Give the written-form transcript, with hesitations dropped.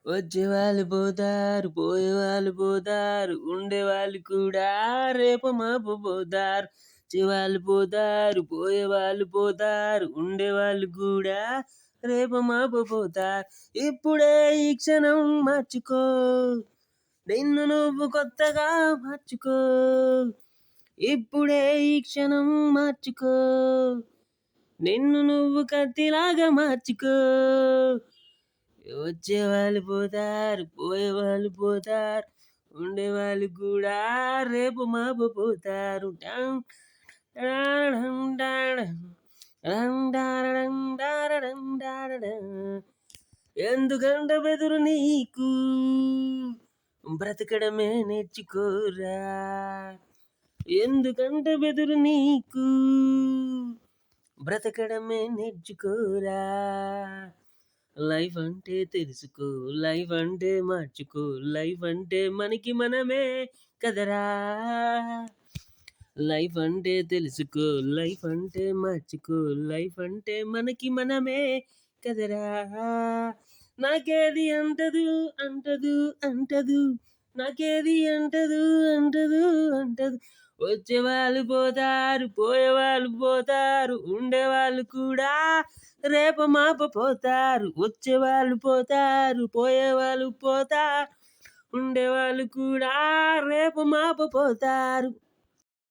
వచ్చేవాళ్ళు పోతారు, పోయేవాళ్ళు పోతారు, ఉండేవాళ్ళు కూడా రేపు మాపు పోతారు. వచ్చేవాళ్ళు పోతారు, పోయేవాళ్ళు పోతారు, ఉండేవాళ్ళు కూడా రేపు మాపు పోతారు. ఇప్పుడే ఈ క్షణం మార్చుకో, నిన్ను నువ్వు కొత్తగా మార్చుకో. ఇప్పుడే ఈ క్షణం మార్చుకో, నిన్ను నువ్వు కత్తిలాగా మార్చుకో. వచ్చేవాళ్ళు పోతారు, పోయేవాళ్ళు పోతారు, ఉండేవాళ్ళు కూడా రేపు మాపు పోతారు. ఎందుకంట బెదురు నీకు, బ్రతకడమే నేర్చుకోరా. ఎందుకంట బెదురు నీకు, బ్రతకడమే నేర్చుకోరా. లైఫ్ అంటే తెలుసుకో, లైఫ్ అంటే మార్చుకో, లైఫ్ అంటే మనకి మనమే కదరా. లైఫ్ అంటే తెలుసుకో, లైఫ్ అంటే మార్చుకో, లైఫ్ అంటే మనకి మనమే కదరా. నాకేది అంటదు అంటదు అంటదు, నాకేది అంటదు అంటదు అంటదు. వచ్చేవాళ్ళు పోతారు, పోయేవాళ్ళు పోతారు, ఉండేవాళ్ళు కూడా రేపు మాపు పోతారు. వచ్చేవాళ్ళు పోతారు, పోయేవాళ్ళు పోతారు, ఉండేవాళ్ళు కూడా రేపు మాపు పోతారు.